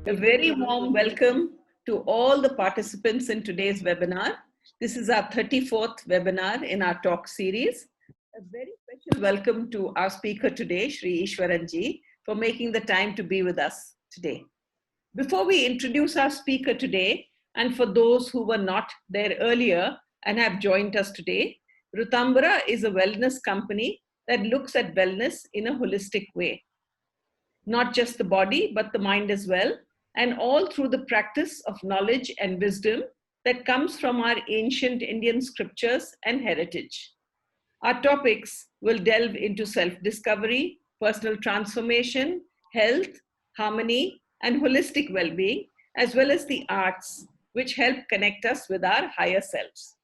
A very warm welcome to all the participants in today's webinar. This is our 34th webinar in our talk series. A very special welcome to our speaker today, Shri Ishwaranji, for making the time to be with us today. Before we introduce our speaker today, and for those who were not there earlier and have joined us today, Rtambhara is a wellness company that looks at wellness in a holistic way. Not just the body, but the mind as well, and all through the practice of knowledge and wisdom that comes from our ancient Indian scriptures and heritage. Our topics will delve into self-discovery, personal transformation, health, harmony, and holistic well-being, as well as the arts, which help connect us with our higher selves.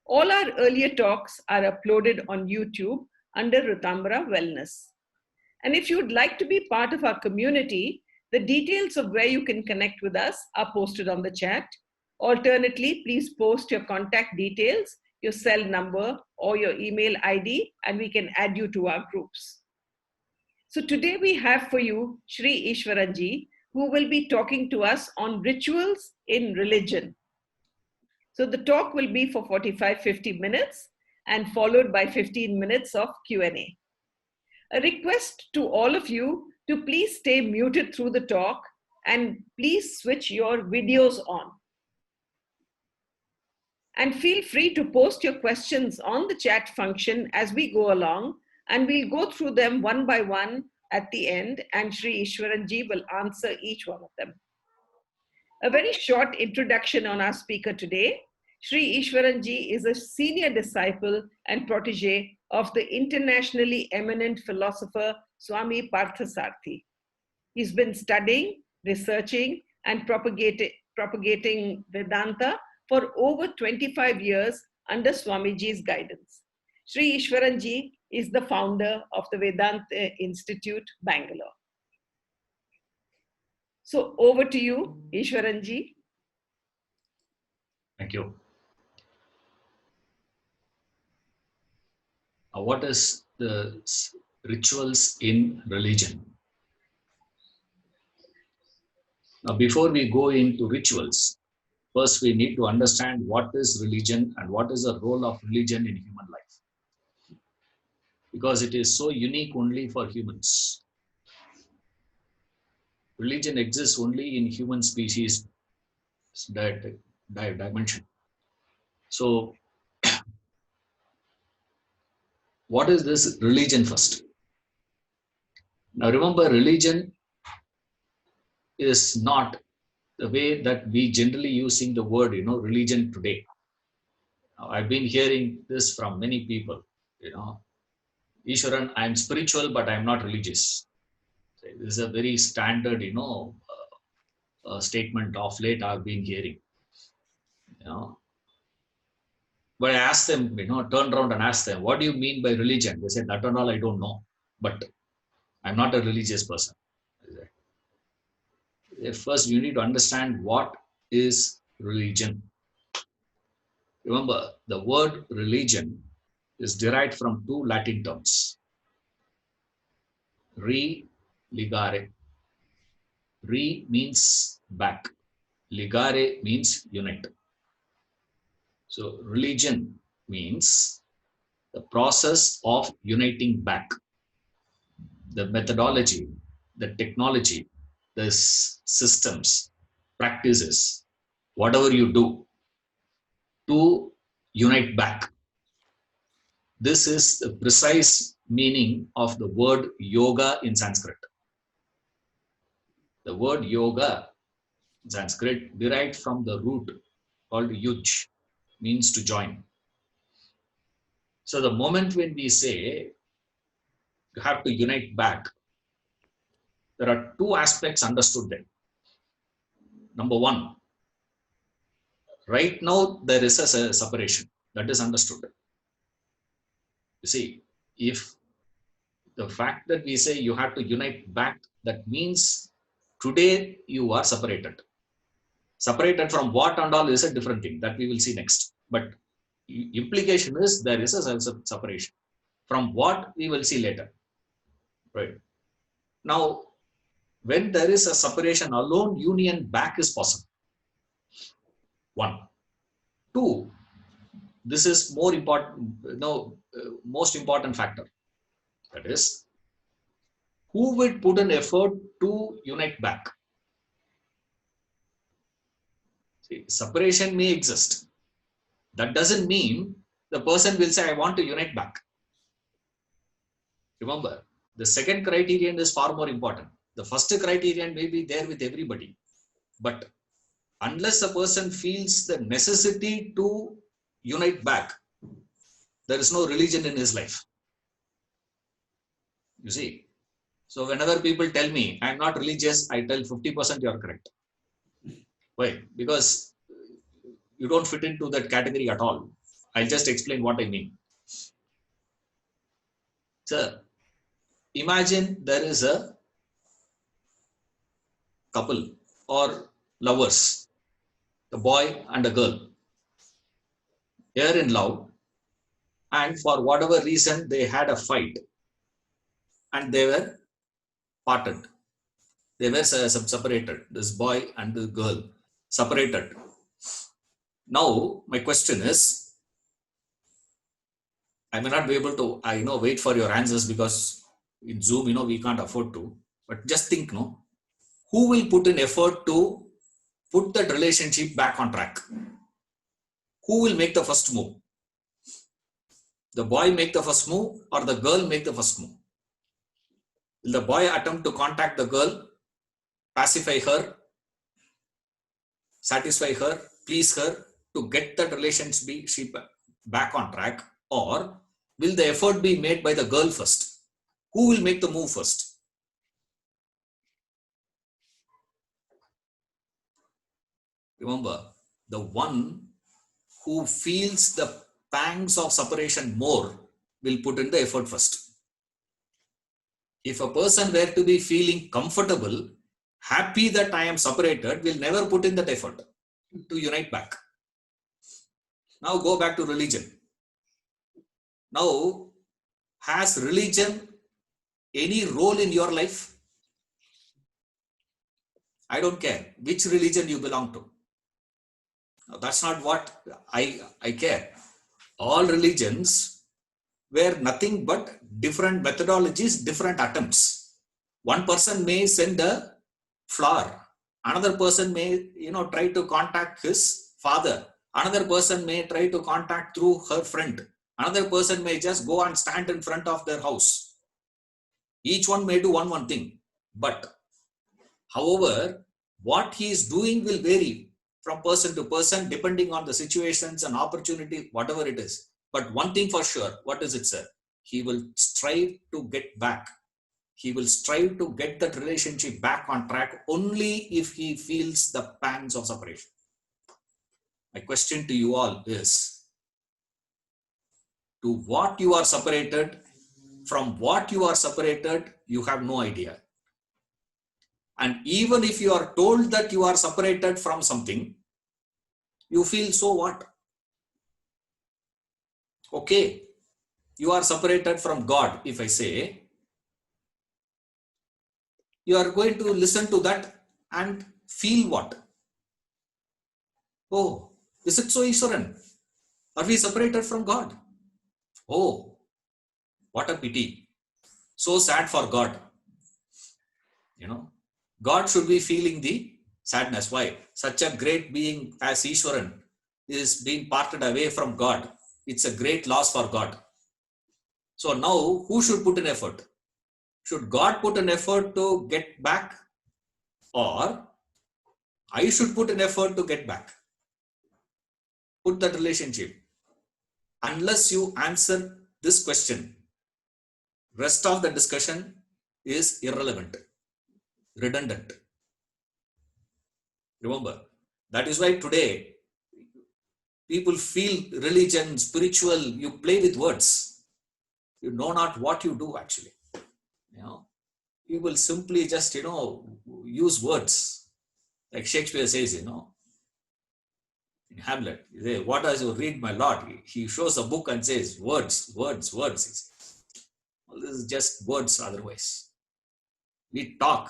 All our earlier talks are uploaded on YouTube under Rtambhara Wellness. And if you'd like to be part of our community, the details of where you can connect with us are posted on the chat. Alternately, please post your contact details, your cell number, or your email ID, and we can add you to our groups. So today we have for you Shri Ishwaranji, who will be talking to us on rituals in religion. So the talk will be for 45-50 minutes and followed by 15 minutes of Q&A. A request to all of you to please stay muted through the talk and please switch your videos on. And feel free to post your questions on the chat function as we go along, and we'll go through them one by one at the end, and Shri Ishwaranji will answer each one of them. A very short introduction on our speaker today. Shri Ishwaranji is a senior disciple and protege of the internationally eminent philosopher Swami Parthasarathi. He's been studying, researching, and propagating Vedanta for over 25 years under Swamiji's guidance. Shri Ishwaranji is the founder of the Vedanta Institute, Bangalore. So over to you, Ishwaranji. Thank you. What is the rituals in religion? Now, before we go into rituals, first we need to understand what is religion and what is the role of religion in human life. Because it is so unique only for humans. Religion exists only in human species dimension. So, what is this religion first? Now remember, religion is not the way that we generally using the word, religion today. Now, I've been hearing this from many people, Ishwaran, I'm spiritual, but I'm not religious. This is a very standard, statement of late I've been hearing. But I asked them, turned around and asked them, what do you mean by religion? They said, that and all I don't know, but I'm not a religious person. First, you need to understand what is religion. Remember, the word religion is derived from two Latin terms. Ligare. Re means back. Ligare means unite. So religion means the process of uniting back. The methodology, the technology, the systems, practices, whatever you do to unite back. This is the precise meaning of the word yoga in Sanskrit. The word yoga in Sanskrit derived from the root called yuj, means to join. So the moment when we say you have to unite back, there are two aspects understood there. Number one, right now there is a separation that is understood. You see, if the fact that we say you have to unite back, that means today you are separated. Separated from what and all is a different thing that we will see next. But implication is there is a separation. From what we will see later. Right. Now, when there is a separation alone, union back is possible. One. Two, this is more important, most important factor. That is, who will put an effort to unite back? See, separation may exist. That doesn't mean the person will say, I want to unite back. Remember, the second criterion is far more important. The first criterion may be there with everybody. But unless a person feels the necessity to unite back, there is no religion in his life. You see? So whenever people tell me, I'm not religious, I tell 50% you're correct. Why? Because you don't fit into that category at all. I'll just explain what I mean. Sir, imagine there is a couple or lovers, a boy and a girl. They are in love, and for whatever reason they had a fight and they were parted. They were separated. This boy and the girl separated. Now my question is, I may not be able to wait for your answers because in Zoom we can't afford to, but just think, who will put in effort to put that relationship back on track? Who will make the first move? The boy make the first move or the girl make the first move? Will the boy attempt to contact the girl, pacify her, satisfy her, please her to get that relationship back on track, or will the effort be made by the girl first? Who will make the move first? Remember, the one who feels the pangs of separation more will put in the effort first. If a person were to be feeling comfortable, happy that I am separated, will never put in that effort to unite back. Now go back to religion. Now, has religion any role in your life? I don't care which religion you belong to. Now, that's not what I care. All religions were nothing but different methodologies, different attempts. One person may send a flower. Another person may, try to contact his father. Another person may try to contact through her friend. Another person may just go and stand in front of their house. Each one may do one thing. But, however, what he is doing will vary from person to person depending on the situations and opportunity, whatever it is. But one thing for sure, what is it, sir? He will strive to get back. He will strive to get that relationship back on track only if he feels the pangs of separation. My question to you all is, to what you are separated, from what you are separated, you have no idea. And even if you are told that you are separated from something, you feel, so what? Okay, you are separated from God. If I say, you are going to listen to that and feel what? Oh, is it so, Ishwaran? Are we separated from God? Oh, what a pity. So sad for God. God should be feeling the sadness. Why? Such a great being as Ishwaran is being parted away from God. It's a great loss for God. So now, who should put an effort? Should God put an effort to get back? Or I should put an effort to get back? Put that relationship. Unless you answer this question, rest of the discussion is irrelevant, redundant. Remember, that is why today people feel religion, spiritual, you play with words. You know not what you do actually. You will simply just, use words. Like Shakespeare says, in Hamlet, what does you read, my lord? He shows a book and says, words, words, words. Well, this is just words otherwise. We talk.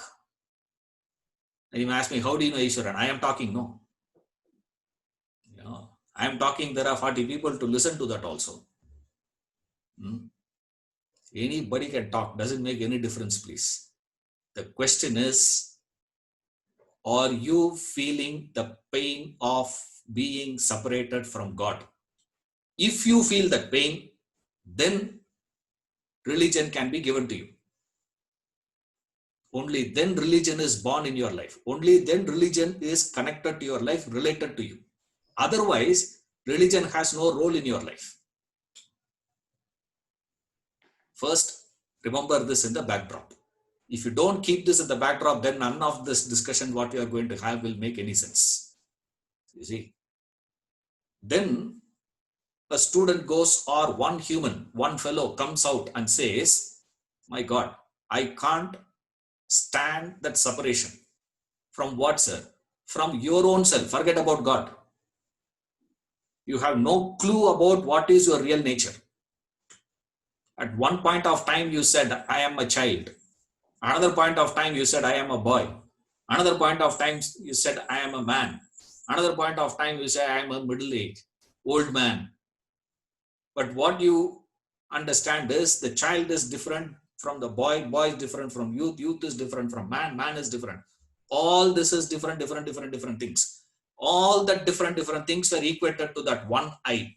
And you may ask me, how do you know Ishwaran? I am talking, no. I am talking, there are 40 people to listen to that also. Anybody can talk, doesn't make any difference, please. The question is, are you feeling the pain of being separated from God? If you feel that pain, then religion can be given to you. Only then religion is born in your life. Only then religion is connected to your life, related to you. Otherwise, religion has no role in your life. First, remember this in the backdrop. If you don't keep this in the backdrop, then none of this discussion, what you are going to have, will make any sense. You see? Then a student goes, or one human, one fellow comes out and says, my God, I can't stand that separation. From what, sir? From your own self. Forget about God. You have no clue about what is your real nature. At one point of time, you said, I am a child. Another point of time, you said, I am a boy. Another point of time, you said, I am a man. Another point of time, you say, I am a middle-aged, old man. But what you understand is the child is different from the boy, boy is different from youth, youth is different from man, man is different. All this is different things. All that different things were equated to that one I.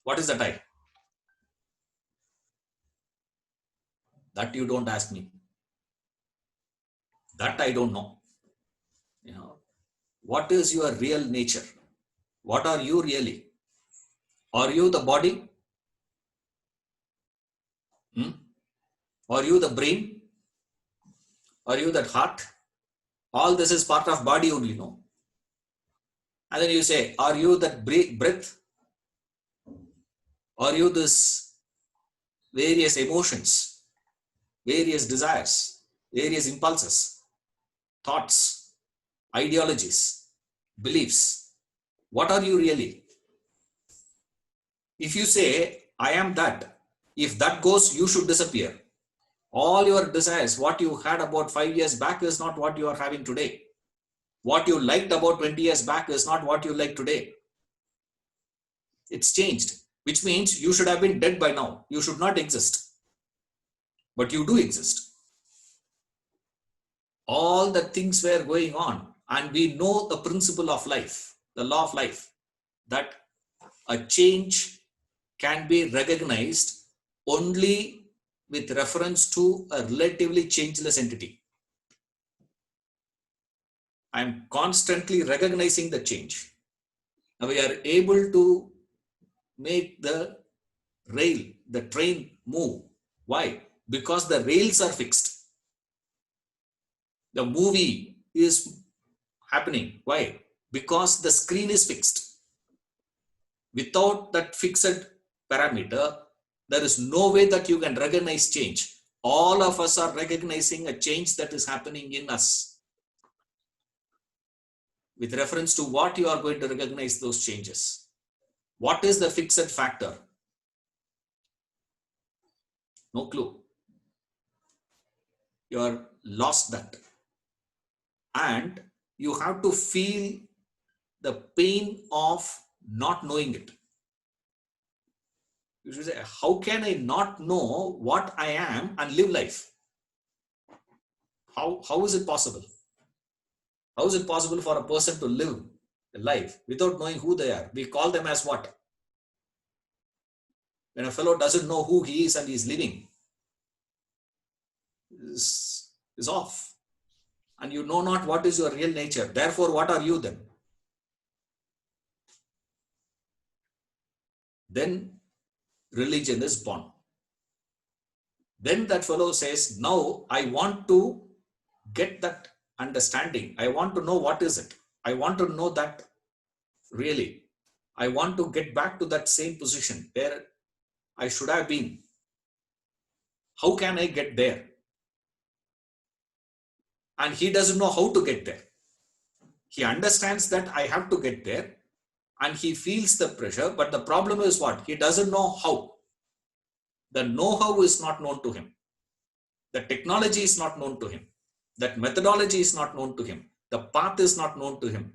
What is that I? That you don't ask me. That I don't know. What is your real nature? What are you really? Are you the body? Are you the brain? Are you that heart? All this is part of body only, no? And then you say, are you that breath? Are you this various emotions, various desires, various impulses, thoughts, ideologies, beliefs? What are you really? If you say, I am that, if that goes, you should disappear. All your desires, what you had about 5 years back is not what you are having today. What you liked about 20 years back is not what you like today. It's changed, which means you should have been dead by now. You should not exist. But you do exist. All the things were going on, and we know the principle of life, the law of life, that a change can be recognized only with reference to a relatively changeless entity. I'm constantly recognizing the change. Now we are able to make the train move. Why? Because the rails are fixed. The movie is happening. Why? Because the screen is fixed. Without that fixed parameter, there is no way that you can recognize change. All of us are recognizing a change that is happening in us. With reference to what you are going to recognize those changes. What is the fixed factor? No clue. You are lost that. And you have to feel the pain of not knowing it. You should say, how can I not know what I am and live life? How is it possible? How is it possible for a person to live a life without knowing who they are? We call them as what? When a fellow doesn't know who he is and he is living, is off. And you know not what is your real nature. Therefore, what are you then? Then religion is born. Then that fellow says, now I want to get that understanding. I want to know what is it. I want to know that really. I want to get back to that same position where I should have been. How can I get there? And he doesn't know how to get there. He understands that I have to get there and he feels the pressure. But the problem is what? He doesn't know how. The know-how is not known to him. The technology is not known to him. That methodology is not known to him. the path is not known to him.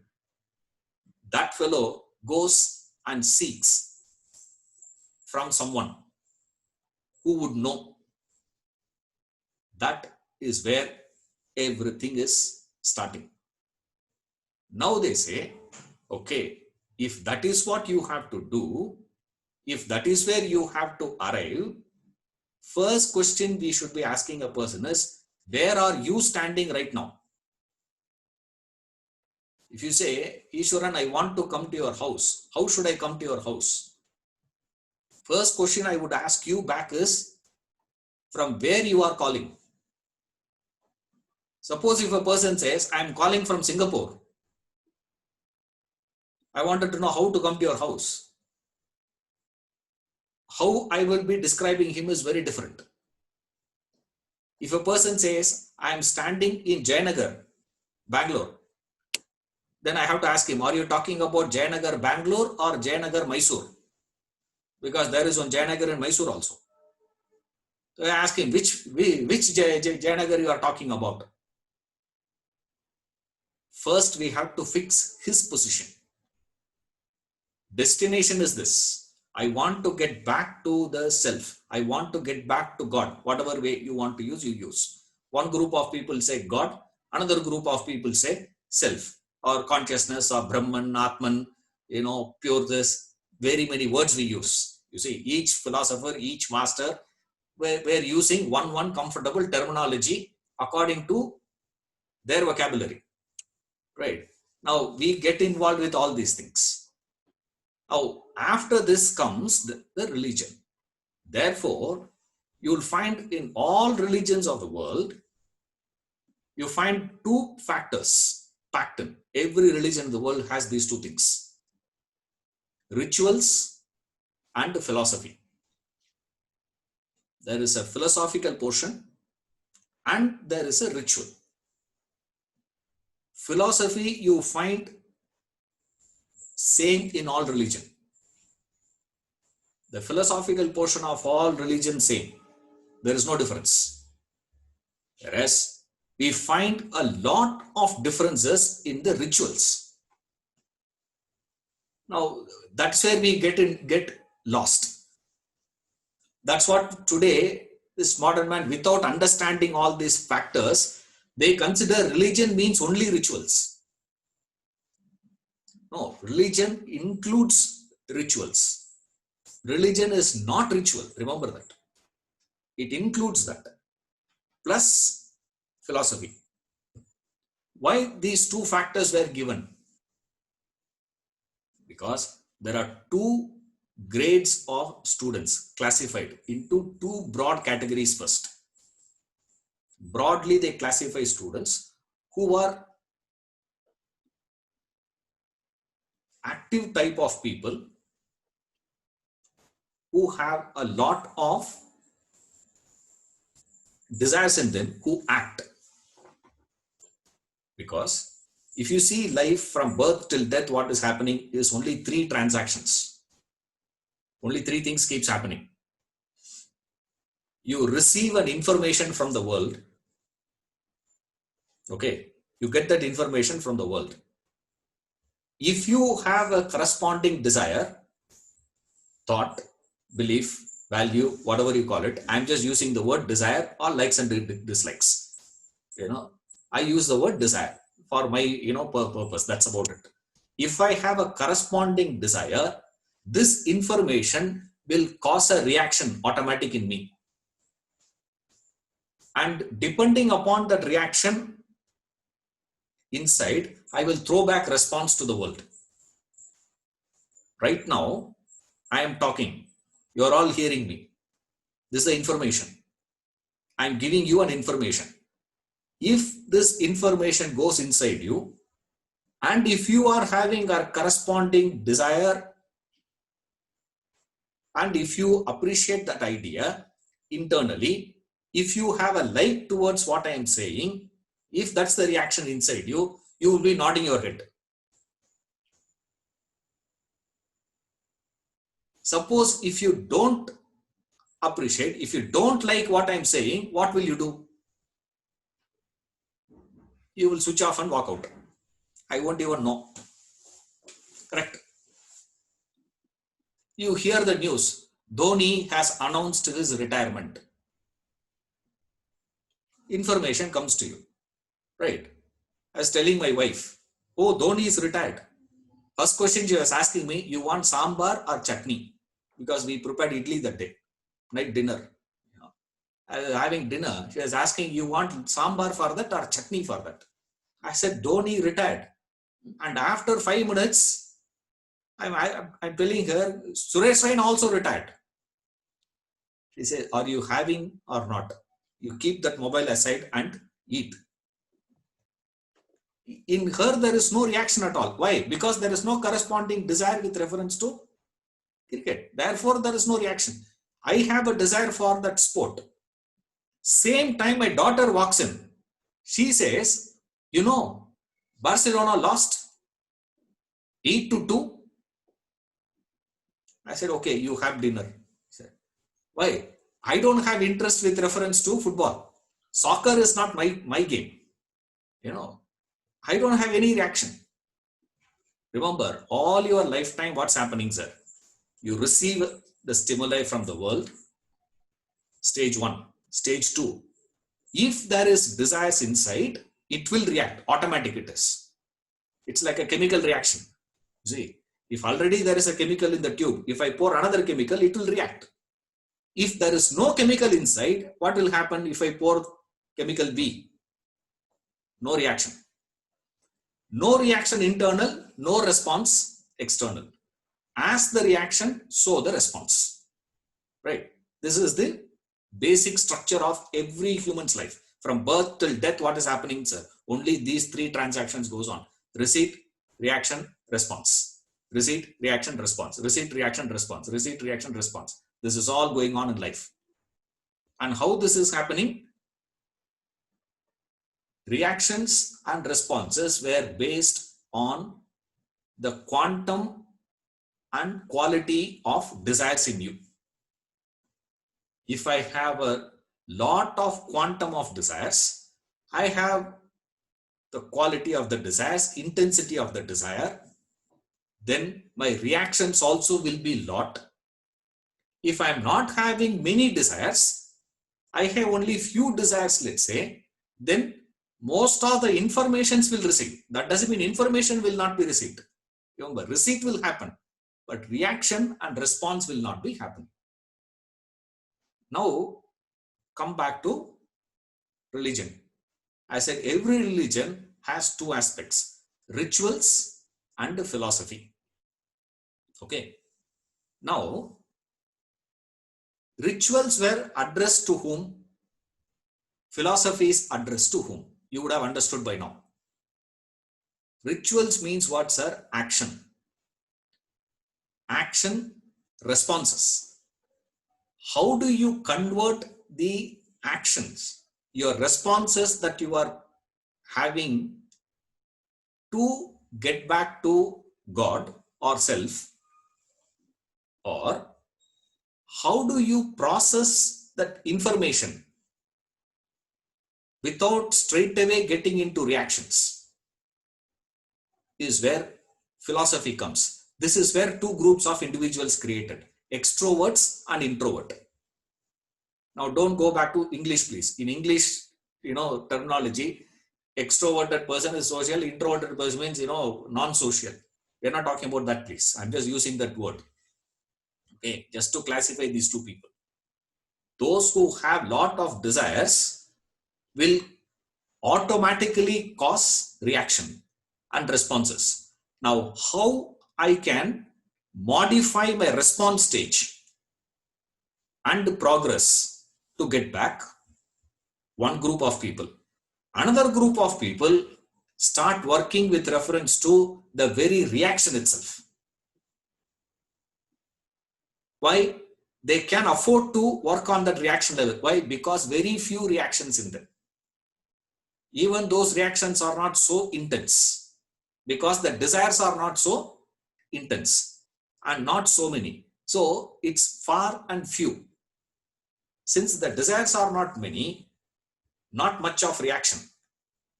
That fellow goes and seeks from someone who would know. That is where everything is starting. Now they say, okay, if that is what you have to do, if that is where you have to arrive, first question we should be asking a person is, where are you standing right now? If you say, Ishwaran, I want to come to your house, how should I come to your house? First question I would ask you back is, from where you are calling? Suppose if a person says, I am calling from Singapore, I wanted to know how to come to your house. How I will be describing him is very different. If a person says, I am standing in Jayanagar, Bangalore, then I have to ask him, are you talking about Jayanagar, Bangalore or Jayanagar, Mysore? Because there is one Jayanagar in Mysore also. So I ask him, which Jayanagar you are talking about? First, we have to fix his position. Destination is this. I want to get back to the self. I want to get back to God. Whatever way you want to use, you use. One group of people say God. Another group of people say self or consciousness or Brahman, Atman, pure this. Very many words we use. You see, each philosopher, each master, we're using one comfortable terminology according to their vocabulary. Right. Now we get involved with all these things. Now, after this comes the religion. Therefore, you'll find in all religions of the world, you find two factors packed in. Every religion in the world has these two things: rituals and philosophy. There is a philosophical portion and there is a ritual. Philosophy you find same in all religion. The philosophical portion of all religion same. There is no difference. Whereas we find a lot of differences in the rituals. Now that's where we get lost. That's what today this modern man, without understanding all these factors, they consider religion means only rituals. No, religion includes rituals. Religion is not ritual. Remember that. It includes that. Plus philosophy. Why these two factors were given? Because there are two grades of students classified into two broad categories first. Broadly, they classify students who are active type of people who have a lot of desires in them, who act. Because if you see life from birth till death, what is happening is only three transactions. Only three things keeps happening. You receive an information from the world. Okay, you get that information from the world. If you have a corresponding desire, thought, belief, value, whatever you call it, I'm just using the word desire or likes and dislikes. I use the word desire for my purpose. That's about it. If I have a corresponding desire, this information will cause a reaction automatic in me. And depending upon that reaction inside, I will throw back response to the world. Right now, I am talking. You're all hearing me. This is the information. I'm giving you an information. If this information goes inside you, and if you are having a corresponding desire, and if you appreciate that idea internally, if you have a like towards what I am saying, if that's the reaction inside you, you will be nodding your head. Suppose if you don't appreciate, if you don't like what I'm saying, what will you do? You will switch off and walk out. I won't even know. Correct. You hear the news. Dhoni has announced his retirement. Information comes to you. Right. I was telling my wife, oh, Dhoni is retired. First question she was asking me, you want sambar or chutney? Because we prepared idli that day, night dinner. I was having dinner. She was asking, you want sambar for that or chutney for that? I said, Dhoni retired. And after 5 minutes, I'm telling her, Suresh Raina also retired. She said, are you having or not? You keep that mobile aside and eat. In her, there is no reaction at all. Why? Because there is no corresponding desire with reference to cricket. Therefore, there is no reaction. I have a desire for that sport. Same time, my daughter walks in. She says, you know, Barcelona lost 8-2. I said, okay, you have dinner. Said, why? I don't have interest with reference to football. Soccer is not my game. You know, I don't have any reaction. Remember, all your lifetime, what's happening, sir? You receive the stimuli from the world. Stage 1. Stage 2. If there is desires inside, it will react. Automatic it is. It's like a chemical reaction. See, if already there is a chemical in the tube, if I pour another chemical, it will react. If there is no chemical inside, what will happen if I pour chemical B? No reaction. No reaction internal, no response external. As the reaction, so the response. Right? This is the basic structure of every human's life. From birth till death, what is happening, sir? Only these 3 transactions goes on. Receipt, reaction, response. Receipt, reaction, response. Receipt, reaction, response. Receipt, reaction, response. This is all going on in life. And how this is happening? Reactions and responses were based on the quantum and quality of desires in you. If I have a lot of quantum of desires, I have the quality of the desires, intensity of the desire, then my reactions also will be lot. If I'm not having many desires, I have only few desires, let's say, then most of the informations will receive. That doesn't mean information will not be received. Remember, receipt will happen, but reaction and response will not be happening. Now, come back to religion. I said every religion has 2 aspects, rituals and philosophy. Okay. Now, rituals were addressed to whom? Philosophy is addressed to whom? You would have understood by now. Rituals means what, sir? Action. Action, responses. How do you convert the actions, your responses that you are having to get back to God or self? Or how do you process that information without straight away getting into reactions? Is where philosophy comes. This is where 2 groups of individuals created, extroverts and introvert. Now don't go back to English, please. In English, terminology, extroverted person is social, introverted person means, non-social. We're not talking about that, please. I'm just using that word. Okay, just to classify these 2 people. Those who have lot of desires will automatically cause reaction and responses. Now, how I can modify my response stage and progress to get back? One group of people. Another group of people start working with reference to the very reaction itself. Why? They can afford to work on that reaction level. Why? Because very few reactions in them. Even those reactions are not so intense. Because the desires are not so intense and not so many. So it's far and few. Since the desires are not many, not much of reaction.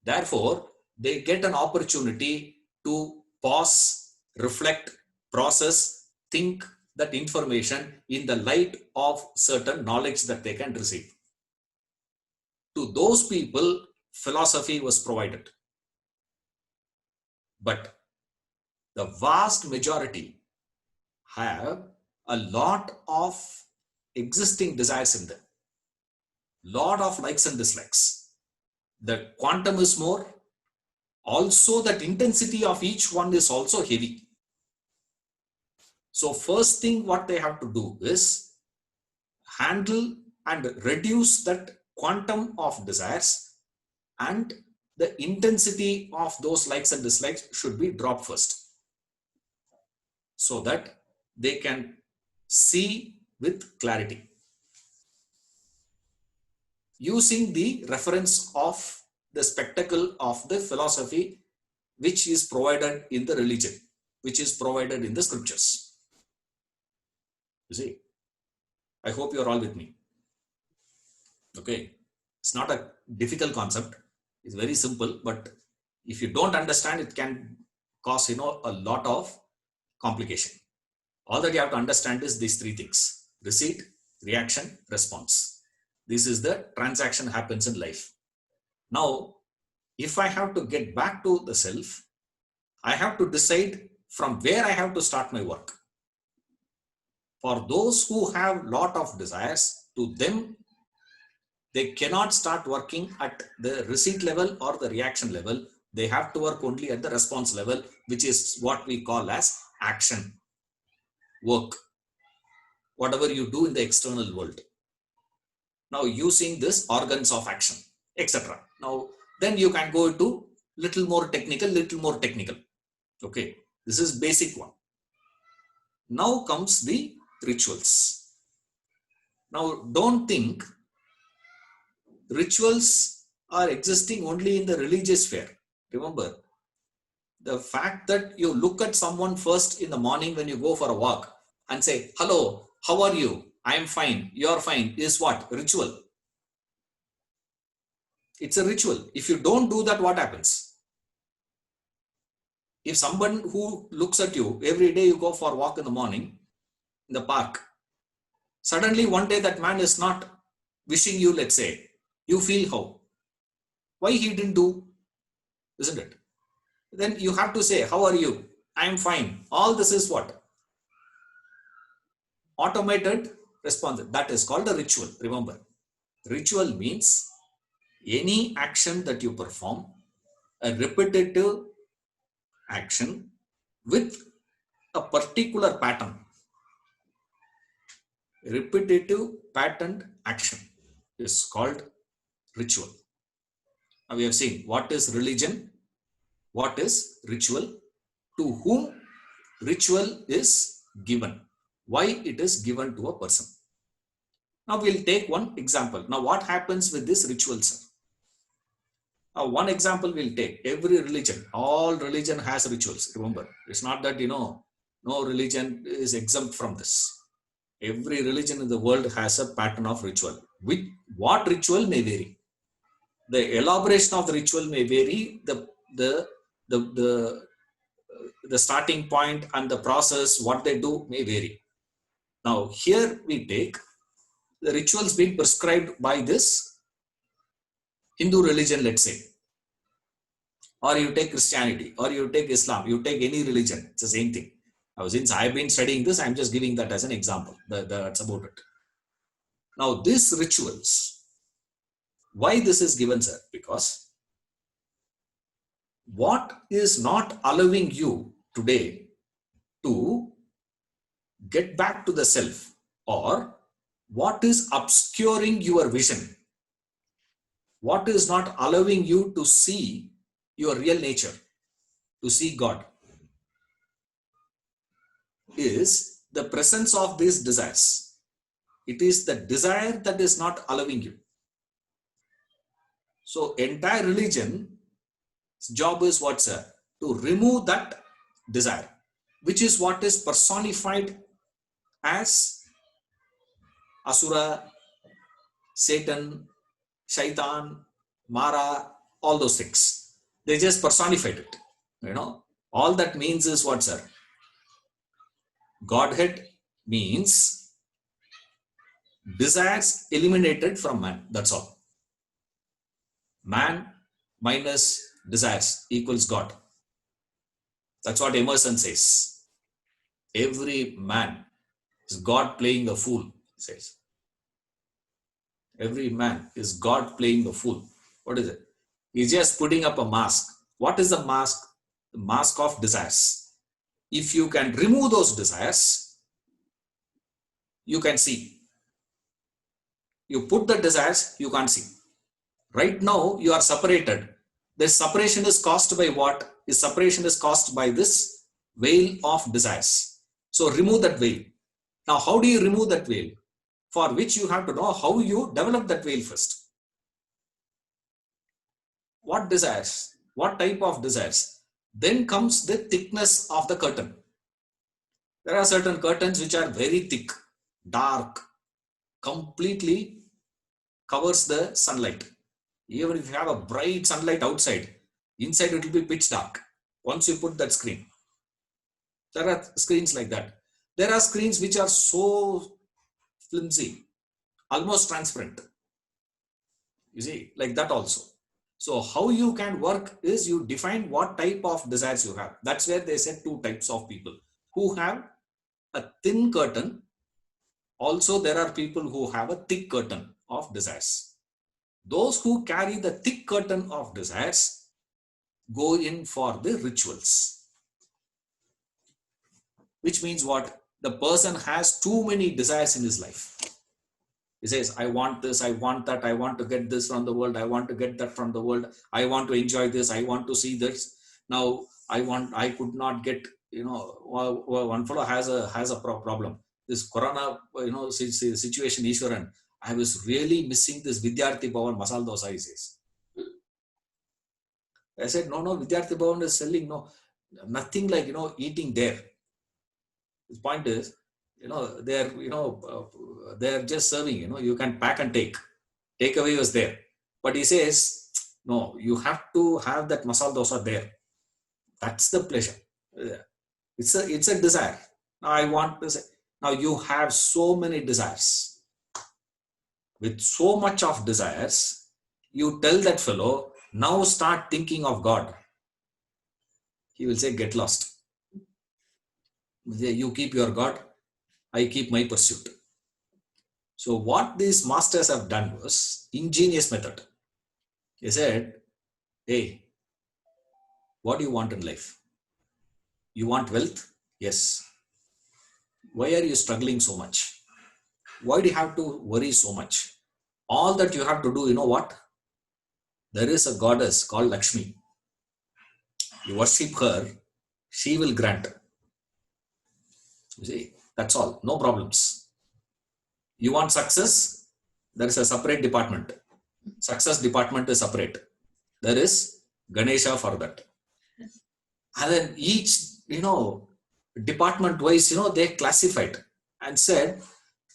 Therefore, they get an opportunity to pause, reflect, process, think that information in the light of certain knowledge that they can receive. To those people, philosophy was provided. But the vast majority have a lot of existing desires in them, lot of likes and dislikes. The quantum is more. Also, that intensity of each one is also heavy. So first thing what they have to do is handle and reduce that quantum of desires, and the intensity of those likes and dislikes should be dropped first, so that they can see with clarity. Using the reference of the spectacle of the philosophy which is provided in the religion, which is provided in the scriptures. You see, I hope you're all with me. Okay, it's not a difficult concept. It's very simple, but if you don't understand, it can cause, a lot of complication. All that you have to understand is these three things: receipt, reaction, response. This is the transaction happens in life. Now, if I have to get back to the self, I have to decide from where I have to start my work. For those who have lot of desires, to them, they cannot start working at the receipt level or the reaction level. They have to work only at the response level, which is what we call as action, work, whatever you do in the external world. Now, using this organs of action, etc. Now, then you can go to little more technical. Okay, this is basic one. Now comes the rituals. Now, don't think rituals are existing only in the religious sphere. Remember, the fact that you look at someone first in the morning when you go for a walk and say, hello, how are you? I am fine, you're fine, is what? Ritual. It's a ritual. If you don't do that, what happens? If someone who looks at you, every day you go for a walk in the morning in the park, suddenly one day that man is not wishing you, let's say, you feel how? Why he didn't do? Isn't it? Then you have to say, how are you? I am fine. All this is what? Automated response. That is called a ritual. Remember, ritual means any action that you perform, a repetitive action with a particular pattern. Repetitive patterned action is called ritual. Now we have seen what is religion, what is ritual, to whom ritual is given, why it is given to a person. Now we'll take one example. Now what happens with this rituals? Now one example we'll take. Every religion, all religion has rituals. Remember, it's not that, no religion is exempt from this. Every religion in the world has a pattern of ritual. With what ritual may vary. The elaboration of the ritual may vary. The starting point and the process, what they do may vary. Now here we take the rituals being prescribed by this Hindu religion, let's say, or you take Christianity, or you take Islam, you take any religion, it's the same thing. Now, since I've been studying this, I'm just giving that as an example. That's about it. Now, these rituals, why this is given, sir? Because what is not allowing you today to get back to the self, or what is obscuring your vision, what is not allowing you to see your real nature, to see God, is the presence of these desires. It is the desire that is not allowing you. So entire religion's job is what, sir? To remove that desire, which is what is personified as Asura, Satan, Shaitan, Mara, all those things. They just personified it. All that means is what, sir? Godhead means desires eliminated from man. That's all. Man minus desires equals God. That's what Emerson says. Every man is God playing a fool, he says. Every man is God playing a fool. What is it? He's just putting up a mask. What is the mask? The mask of desires. If you can remove those desires, you can see. You put the desires, you can't see. Right now, you are separated. This separation is caused by what? This separation is caused by this veil of desires. So remove that veil. Now, how do you remove that veil? For which you have to know how you develop that veil first. What desires? What type of desires? Then comes the thickness of the curtain. There are certain curtains which are very thick, dark, completely covers the sunlight. Even if you have a bright sunlight outside, inside it will be pitch dark once you put that screen. There are screens like that. There are screens which are so flimsy, almost transparent. You see, like that also. So how you can work is you define what type of desires you have. That's where they said two types of people who have a thin curtain. Also, there are people who have a thick curtain of desires. Those who carry the thick curtain of desires go in for the rituals. Which means what? The person has too many desires in his life. He says, I want this, I want that, I want to get this from the world, I want to get that from the world, I want to enjoy this, I want to see this. Now, I could not get, one fellow has a problem. This corona, situation, Ishwaran, I was really missing this Vidyarthi Bhavan Masala Dosa, he says. I said, no, Vidyarthi Bhavan is selling, nothing like, eating there. His point is, they're just serving, you can pack and take. Takeaway was there. But he says, no, you have to have that masala dosa there. That's the pleasure. It's a desire. Now I want to say, now you have so many desires. With so much of desires, you tell that fellow, now start thinking of God. He will say, get lost. You keep your God, I keep my pursuit. So what these masters have done was ingenious method. They said, hey, what do you want in life? You want wealth? Yes. Why are you struggling so much? Why do you have to worry so much? All that you have to do, you know what? There is a goddess called Lakshmi. You worship her, she will grant. You see, that's all. No problems. You want success? There is a separate department. Success department is separate. There is Ganesha for that. And then each, department wise, they classified and said,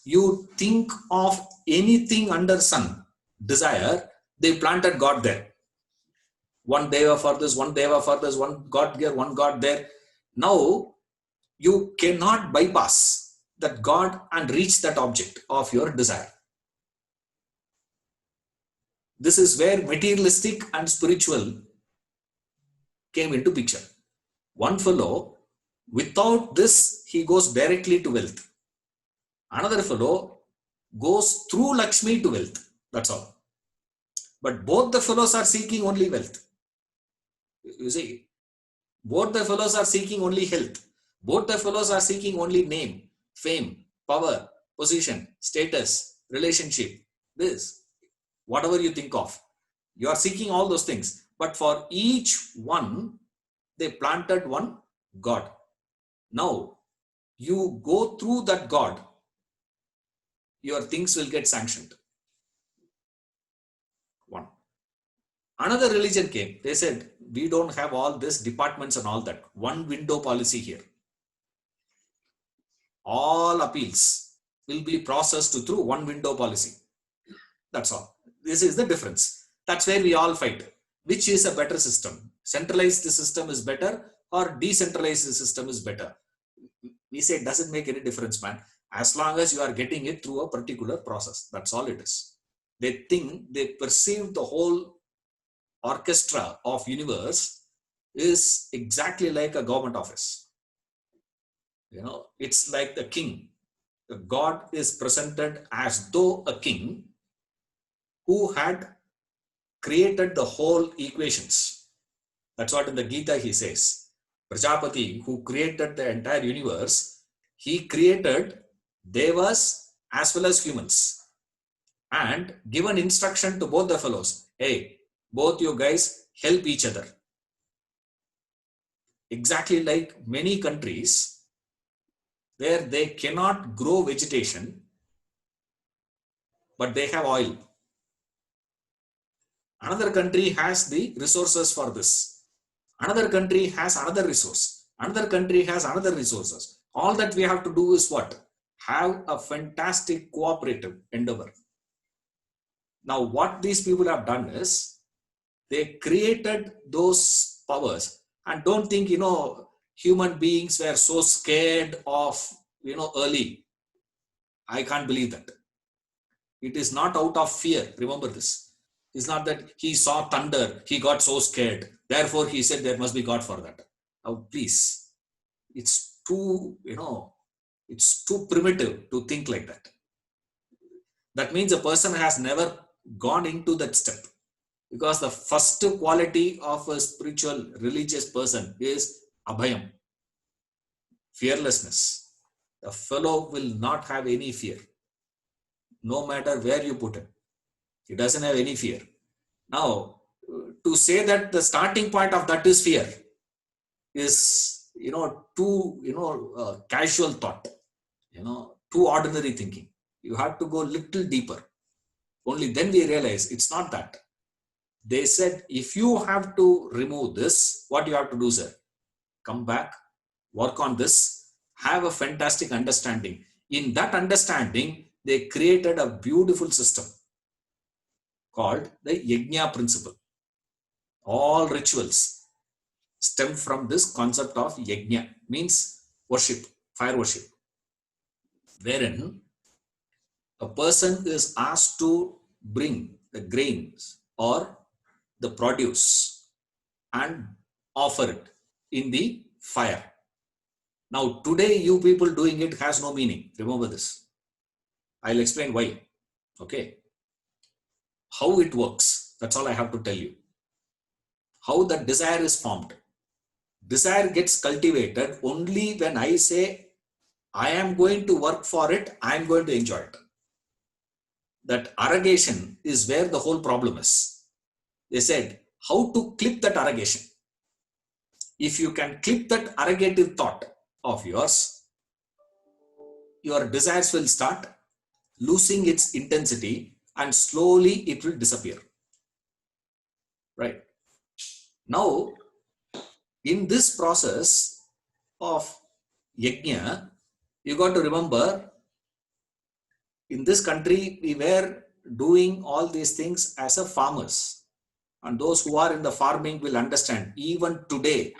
you think of anything under sun, desire, they planted God there. One deva for this, one deva for this, one God here, one God there. Now, you cannot bypass that God and reach that object of your desire. This is where materialistic and spiritual came into picture. One fellow, without this, he goes directly to wealth. Another fellow goes through Lakshmi to wealth. That's all. But both the fellows are seeking only wealth. You see, both the fellows are seeking only health. Both the fellows are seeking only name, fame, power, position, status, relationship, this, whatever you think of. You are seeking all those things. But for each one, they planted one God. Now, you go through that God, your things will get sanctioned. One. Another religion came. They said, we don't have all these departments and all that. One window policy here. All appeals will be processed through one window policy. That's all. This is the difference. That's where we all fight. Which is a better system? Centralized system is better or decentralized system is better? We say it doesn't make any difference, man. As long as you are getting it through a particular process, that's all it is. They perceive the whole orchestra of universe is exactly like a government office. It's like the king. The God is presented as though a king who had created the whole equations. That's what in the Gita he says. Prajapati, who created the entire universe, he created devas as well as humans and given instruction to both the fellows. Hey, both you guys help each other. Exactly like many countries where they cannot grow vegetation, but they have oil. Another country has the resources for this. Another country has another resource. Another country has another resources. All that we have to do is what? Have a fantastic cooperative endeavor. Now, what these people have done is they created those powers. And don't think, human beings were so scared of, early. I can't believe that. It is not out of fear. Remember this. It's not that he saw thunder, he got so scared. Therefore, he said there must be God for that. Now, please, it's too, it's too primitive to think like that. That means a person has never gone into that step. Because the first quality of a spiritual, religious person is abhayam, fearlessness. The fellow will not have any fear, no matter where you put him. He doesn't have any fear. Now, to say that the starting point of that is fear is, too, casual thought, too ordinary thinking. You have to go a little deeper. Only then we realize it's not that. They said, if you have to remove this, what you have to do, sir? Come back, work on this, have a fantastic understanding. In that understanding, they created a beautiful system called the Yajna principle. All rituals stem from this concept of Yajna, means worship, fire worship, wherein a person is asked to bring the grains or the produce and offer it in the fire. Now, today, you people doing it has no meaning. Remember this. I'll explain why. Okay. How it works. That's all I have to tell you. How the desire is formed. Desire gets cultivated only when I say, I am going to work for it, I am going to enjoy it. That arrogation is where the whole problem is. They said, how to clip that arrogation. If you can clip that arrogative thought of yours, your desires will start losing its intensity and slowly it will disappear. Right? Now, in this process of yajna, you got to remember, in this country, we were doing all these things as a farmers. And those who are in the farming will understand, even today,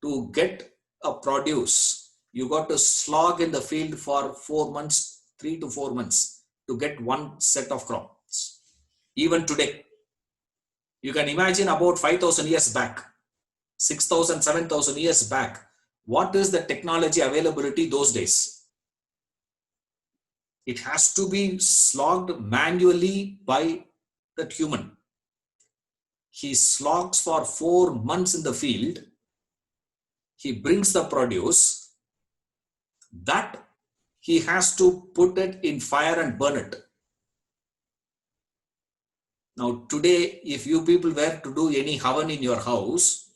to get a produce, you got to slog in the field for 4 months, 3 to 4 months to get one set of crops. Even today, you can imagine about 5,000 years back, 6,000, 7,000 years back, what is the technology availability those days? It has to be slogged manually by that human. He slogs for 4 months in the field. He brings the produce. That he has to put it in fire and burn it. Now today, if you people were to do any havan in your house,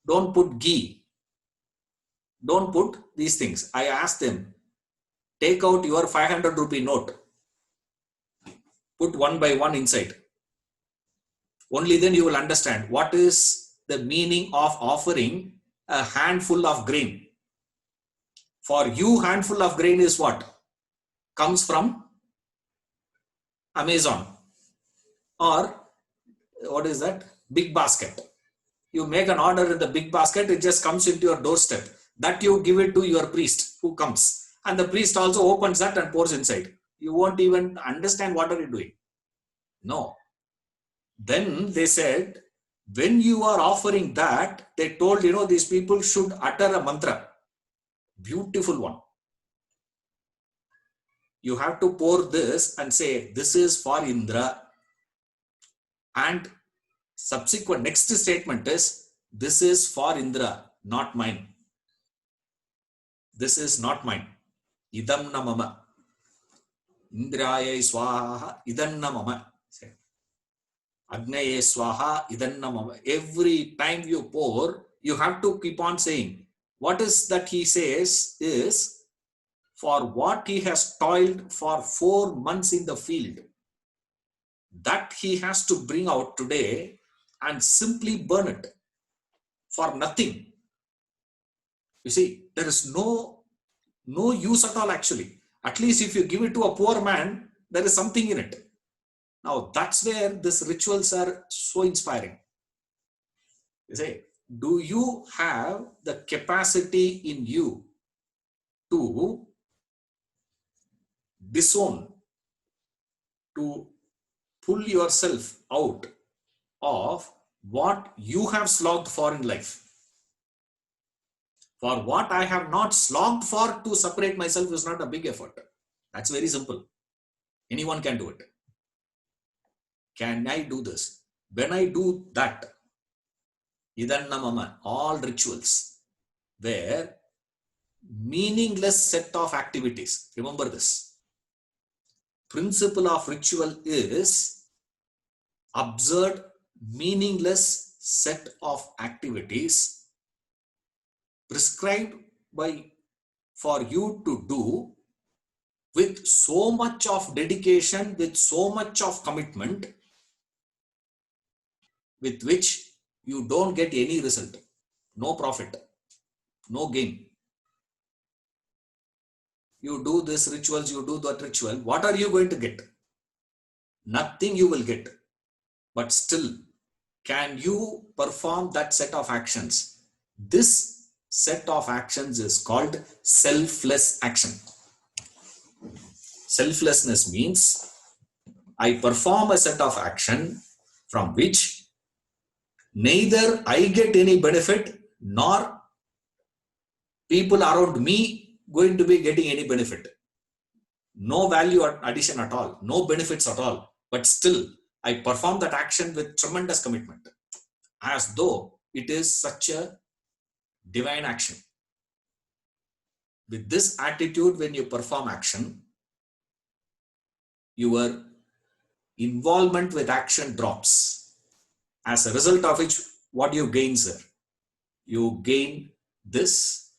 don't put ghee. Don't put these things. I asked them, take out your 500 rupee note. Put one by one inside. Only then you will understand what is the meaning of offering a handful of grain. For you, handful of grain is what? Comes from Amazon. Or what is that? Big basket. You make an order in the big basket, it just comes into your doorstep. That you give it to your priest who comes. And the priest also opens that and pours inside. You won't even understand what are you doing. No. Then they said, when you are offering that, they told, these people should utter a mantra. Beautiful one. You have to pour this and say, this is for Indra. And subsequent next statement is, this is for Indra, not mine. This is not mine. Idam na mama. Indraya swaha idam na mama. Agnaye swaha idam na mama. Every time you pour, you have to keep on saying. What is that he says is, for what he has toiled for 4 months in the field, that he has to bring out today and simply burn it for nothing. You see, there is no use at all actually. At least if you give it to a poor man, there is something in it. Now that's where these rituals are so inspiring. You say, do you have the capacity in you to disown, to pull yourself out of what you have slogged for in life? For what I have not slogged for to separate myself is not a big effort. That's very simple. Anyone can do it. Can I do this? When I do that, Idannamama, all rituals were meaningless set of activities. Remember this. Principle of ritual is absurd, meaningless set of activities prescribed for you to do with so much of dedication, with so much of commitment, with which you don't get any result, no profit, no gain. You do this rituals, you do that ritual, what are you going to get? Nothing you will get. But still, can you perform that set of actions? This set of actions is called selfless action. Selflessness means I perform a set of action from which neither I get any benefit nor people around me going to be getting any benefit. No value addition at all, no benefits at all, but still I perform that action with tremendous commitment, as though it is such a divine action. With this attitude, when you perform action, your involvement with action drops. As a result of which, what you gain, sir? You gain this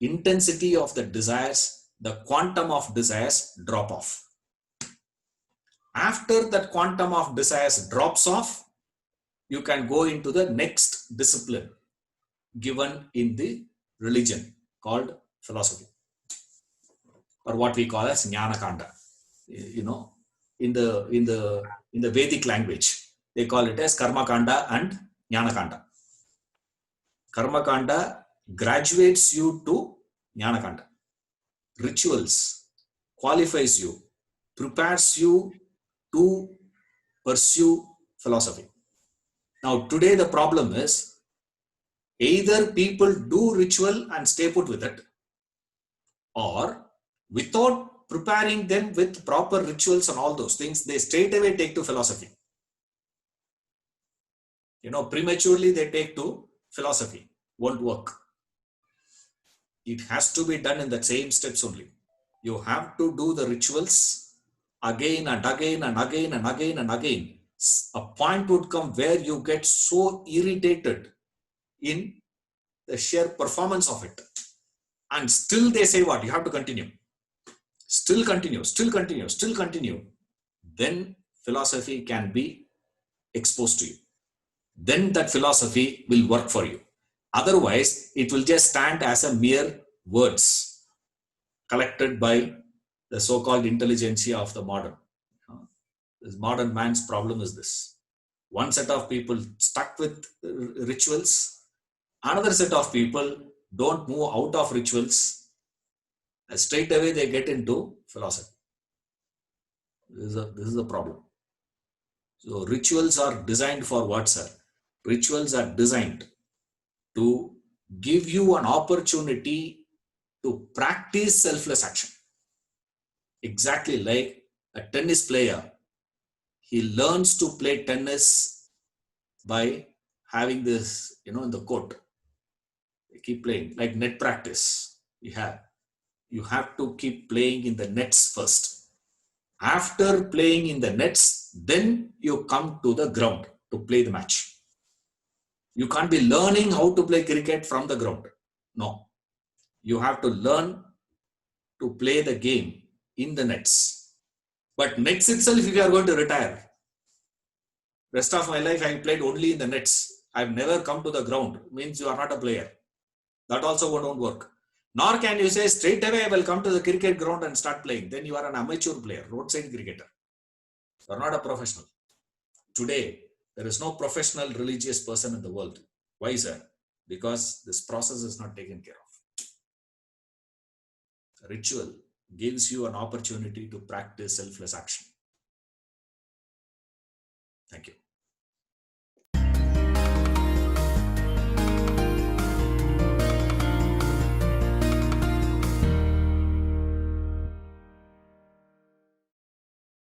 intensity of the desires, the quantum of desires drop off. After that quantum of desires drops off, you can go into the next discipline given in the religion called philosophy, or what we call as Jnana Kanda. You know, in the Vedic language, they call it as Karma Kanda and Jnana Kanda. Karma Kanda graduates you to Jnana Kanda. Rituals qualifies you, prepares you to pursue philosophy. Now today the problem is, either people do ritual and stay put with it, or without preparing them with proper rituals and all those things, they straight away take to philosophy. You know, prematurely they take to philosophy. Won't work. It has to be done in the same steps only. You have to do the rituals again and again and again and again and again. A point would come where you get so irritated in the sheer performance of it. And still they say what? You have to continue. Still continue, still continue, still continue. Then philosophy can be exposed to you. Then that philosophy will work for you. Otherwise, it will just stand as a mere words collected by the so-called intelligentsia of the modern. This modern man's problem is this. One set of people stuck with rituals. Another set of people don't move out of rituals. And straight away they get into philosophy. This is a problem. So rituals are designed for what, sir? Rituals are designed to give you an opportunity to practice selfless action. Exactly like a tennis player. He learns to play tennis by having this, in the court. They keep playing, like net practice. You have to keep playing in the nets first. After playing in the nets, then you come to the ground to play the match. You can't be learning how to play cricket from the ground. No. You have to learn to play the game in the nets. But nets itself, if you are going to retire, rest of my life I played only in the nets. I've never come to the ground. Means you are not a player. That also won't work. Nor can you say straight away I will come to the cricket ground and start playing. Then you are an amateur player, roadside cricketer. You are not a professional. Today, there is no professional religious person in the world. Why, sir? Because this process is not taken care of. Ritual gives you an opportunity to practice selfless action. Thank you.